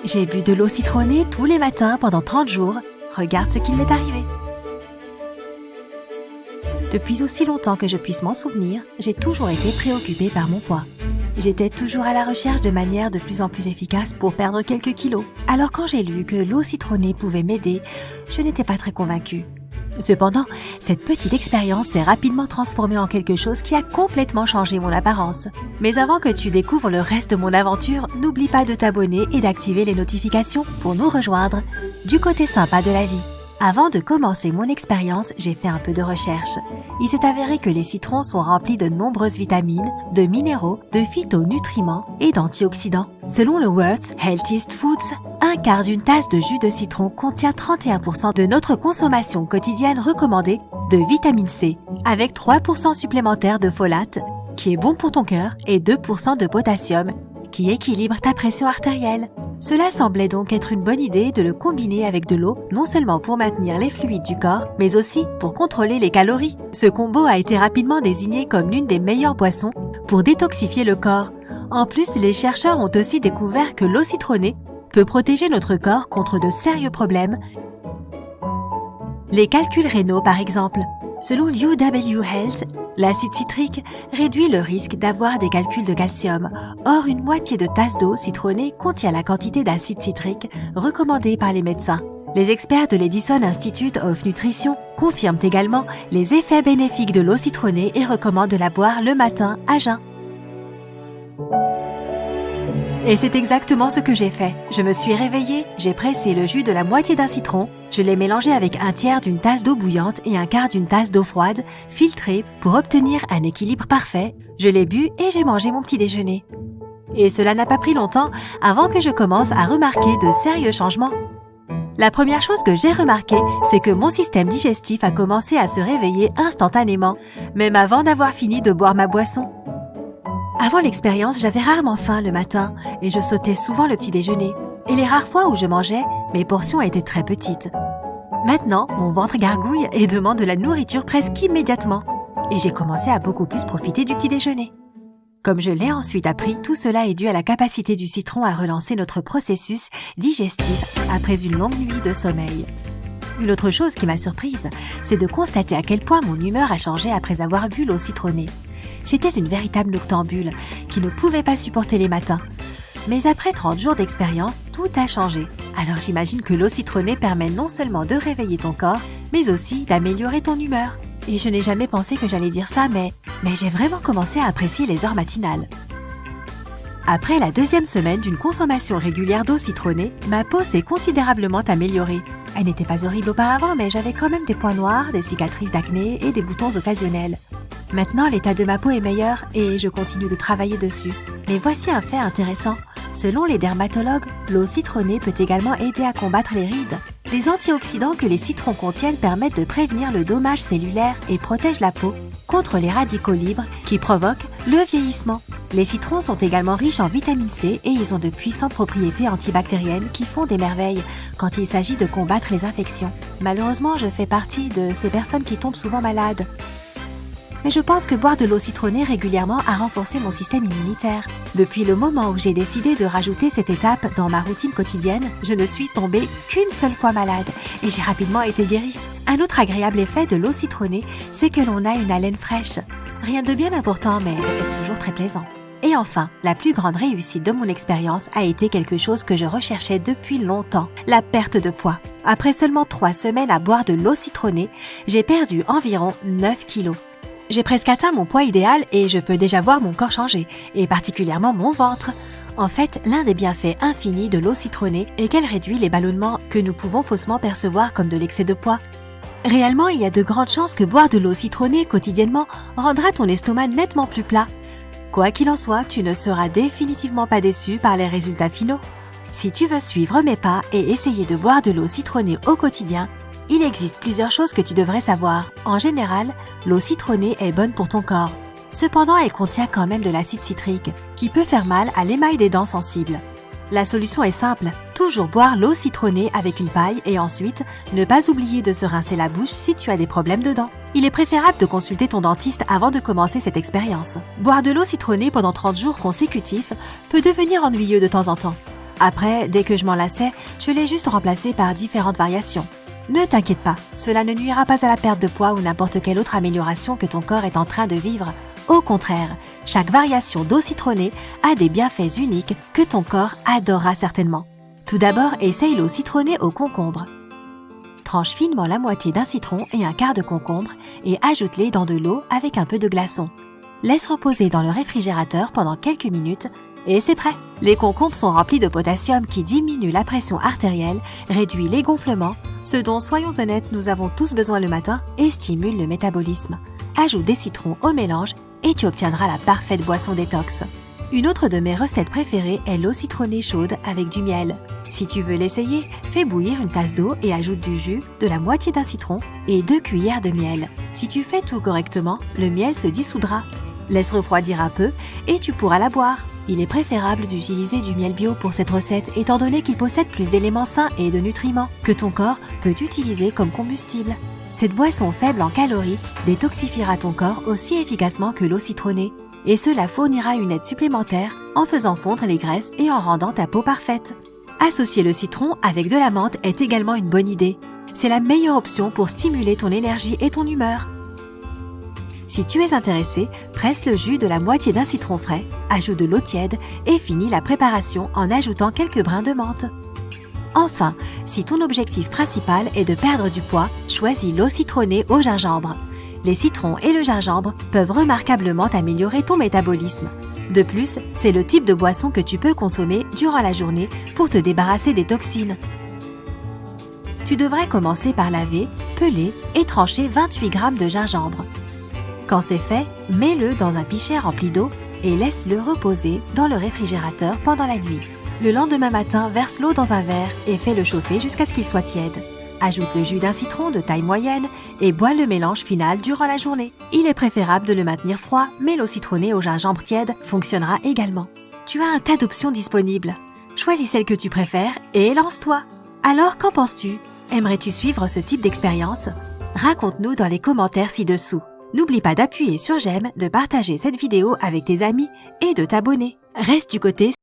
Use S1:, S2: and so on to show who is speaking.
S1: J'ai bu de l'eau citronnée tous les matins pendant 30 jours. Regarde ce qu'il m'est arrivé. Depuis aussi longtemps que je puisse m'en souvenir, j'ai toujours été préoccupée par mon poids. J'étais toujours à la recherche de manières de plus en plus efficaces pour perdre quelques kilos. Alors quand j'ai lu que l'eau citronnée pouvait m'aider, je n'étais pas très convaincue. Cependant, cette petite expérience s'est rapidement transformée en quelque chose qui a complètement changé mon apparence. Mais avant que tu découvres le reste de mon aventure, n'oublie pas de t'abonner et d'activer les notifications pour nous rejoindre du côté sympa de la vie. Avant de commencer mon expérience, j'ai fait un peu de recherche. Il s'est avéré que les citrons sont remplis de nombreuses vitamines, de minéraux, de phytonutriments et d'antioxydants. Selon le World's Healthiest Foods, un quart d'une tasse de jus de citron contient 31% de notre consommation quotidienne recommandée de vitamine C, avec 3% supplémentaires de folate, qui est bon pour ton cœur, et 2% de potassium, qui équilibre ta pression artérielle. Cela semblait donc être une bonne idée de le combiner avec de l'eau, non seulement pour maintenir les fluides du corps, mais aussi pour contrôler les calories. Ce combo a été rapidement désigné comme l'une des meilleures boissons pour détoxifier le corps. En plus, les chercheurs ont aussi découvert que l'eau citronnée peut protéger notre corps contre de sérieux problèmes. Les calculs rénaux, par exemple. Selon UW Health, l'acide citrique réduit le risque d'avoir des calculs de calcium. Or, une moitié de tasse d'eau citronnée contient la quantité d'acide citrique recommandée par les médecins. Les experts de l'Edison Institute of Nutrition confirment également les effets bénéfiques de l'eau citronnée et recommandent de la boire le matin à jeun. Et c'est exactement ce que j'ai fait. Je me suis réveillée, j'ai pressé le jus de la moitié d'un citron, je l'ai mélangé avec un tiers d'une tasse d'eau bouillante et un quart d'une tasse d'eau froide, filtrée, pour obtenir un équilibre parfait. Je l'ai bu et j'ai mangé mon petit déjeuner. Et cela n'a pas pris longtemps avant que je commence à remarquer de sérieux changements. La première chose que j'ai remarqué, c'est que mon système digestif a commencé à se réveiller instantanément, même avant d'avoir fini de boire ma boisson. Avant l'expérience, j'avais rarement faim le matin et je sautais souvent le petit déjeuner. Et les rares fois où je mangeais, mes portions étaient très petites. Maintenant, mon ventre gargouille et demande de la nourriture presque immédiatement. Et j'ai commencé à beaucoup plus profiter du petit déjeuner. Comme je l'ai ensuite appris, tout cela est dû à la capacité du citron à relancer notre processus digestif après une longue nuit de sommeil. Une autre chose qui m'a surprise, c'est de constater à quel point mon humeur a changé après avoir bu l'eau citronnée. J'étais une véritable noctambule qui ne pouvait pas supporter les matins. Mais après 30 jours d'expérience, tout a changé. Alors j'imagine que l'eau citronnée permet non seulement de réveiller ton corps, mais aussi d'améliorer ton humeur. Et je n'ai jamais pensé que j'allais dire ça, mais j'ai vraiment commencé à apprécier les heures matinales. Après la deuxième semaine d'une consommation régulière d'eau citronnée, ma peau s'est considérablement améliorée. Elle n'était pas horrible auparavant, mais j'avais quand même des points noirs, des cicatrices d'acné et des boutons occasionnels. Maintenant, l'état de ma peau est meilleur et je continue de travailler dessus. Mais voici un fait intéressant. Selon les dermatologues, l'eau citronnée peut également aider à combattre les rides. Les antioxydants que les citrons contiennent permettent de prévenir le dommage cellulaire et protègent la peau contre les radicaux libres qui provoquent le vieillissement. Les citrons sont également riches en vitamine C et ils ont de puissantes propriétés antibactériennes qui font des merveilles quand il s'agit de combattre les infections. Malheureusement, je fais partie de ces personnes qui tombent souvent malades. Mais je pense que boire de l'eau citronnée régulièrement a renforcé mon système immunitaire. Depuis le moment où j'ai décidé de rajouter cette étape dans ma routine quotidienne, je ne suis tombée qu'une seule fois malade et j'ai rapidement été guérie. Un autre agréable effet de l'eau citronnée, c'est que l'on a une haleine fraîche. Rien de bien important, mais c'est toujours très plaisant. Et enfin, la plus grande réussite de mon expérience a été quelque chose que je recherchais depuis longtemps, la perte de poids. Après seulement 3 semaines à boire de l'eau citronnée, j'ai perdu environ 9 kilos. J'ai presque atteint mon poids idéal et je peux déjà voir mon corps changer, et particulièrement mon ventre. En fait, l'un des bienfaits infinis de l'eau citronnée est qu'elle réduit les ballonnements que nous pouvons faussement percevoir comme de l'excès de poids. Réellement, il y a de grandes chances que boire de l'eau citronnée quotidiennement rendra ton estomac nettement plus plat. Quoi qu'il en soit, tu ne seras définitivement pas déçu par les résultats finaux. Si tu veux suivre mes pas et essayer de boire de l'eau citronnée au quotidien, il existe plusieurs choses que tu devrais savoir. En général, l'eau citronnée est bonne pour ton corps. Cependant, elle contient quand même de l'acide citrique, qui peut faire mal à l'émail des dents sensibles. La solution est simple, toujours boire l'eau citronnée avec une paille et ensuite, ne pas oublier de se rincer la bouche si tu as des problèmes de dents. Il est préférable de consulter ton dentiste avant de commencer cette expérience. Boire de l'eau citronnée pendant 30 jours consécutifs peut devenir ennuyeux de temps en temps. Après, dès que je m'en lassais, je l'ai juste remplacé par différentes variations. Ne t'inquiète pas, cela ne nuira pas à la perte de poids ou n'importe quelle autre amélioration que ton corps est en train de vivre. Au contraire, chaque variation d'eau citronnée a des bienfaits uniques que ton corps adorera certainement. Tout d'abord, essaye l'eau citronnée au concombre. Tranche finement la moitié d'un citron et un quart de concombre et ajoute-les dans de l'eau avec un peu de glaçon. Laisse reposer dans le réfrigérateur pendant quelques minutes et c'est prêt. Les concombres sont remplis de potassium qui diminue la pression artérielle, réduit les gonflements, ce dont, soyons honnêtes, nous avons tous besoin le matin et stimule le métabolisme. Ajoute des citrons au mélange et tu obtiendras la parfaite boisson détox. Une autre de mes recettes préférées est l'eau citronnée chaude avec du miel. Si tu veux l'essayer, fais bouillir une tasse d'eau et ajoute du jus, de la moitié d'un citron et 2 cuillères de miel. Si tu fais tout correctement, le miel se dissoudra. Laisse refroidir un peu et tu pourras la boire. Il est préférable d'utiliser du miel bio pour cette recette étant donné qu'il possède plus d'éléments sains et de nutriments que ton corps peut utiliser comme combustible. Cette boisson faible en calories détoxifiera ton corps aussi efficacement que l'eau citronnée et cela fournira une aide supplémentaire en faisant fondre les graisses et en rendant ta peau parfaite. Associer le citron avec de la menthe est également une bonne idée. C'est la meilleure option pour stimuler ton énergie et ton humeur. Si tu es intéressé, presse le jus de la moitié d'un citron frais, ajoute de l'eau tiède et finis la préparation en ajoutant quelques brins de menthe. Enfin, si ton objectif principal est de perdre du poids, choisis l'eau citronnée au gingembre. Les citrons et le gingembre peuvent remarquablement améliorer ton métabolisme. De plus, c'est le type de boisson que tu peux consommer durant la journée pour te débarrasser des toxines. Tu devrais commencer par laver, peler et trancher 28 g de gingembre. Quand c'est fait, mets-le dans un pichet rempli d'eau et laisse-le reposer dans le réfrigérateur pendant la nuit. Le lendemain matin, verse l'eau dans un verre et fais-le chauffer jusqu'à ce qu'il soit tiède. Ajoute le jus d'un citron de taille moyenne et bois le mélange final durant la journée. Il est préférable de le maintenir froid, mais l'eau citronnée au gingembre tiède fonctionnera également. Tu as un tas d'options disponibles. Choisis celle que tu préfères et lance-toi. Alors, qu'en penses-tu? Aimerais-tu suivre ce type d'expérience? Raconte-nous dans les commentaires ci-dessous. N'oublie pas d'appuyer sur j'aime, de partager cette vidéo avec tes amis et de t'abonner. Reste du côté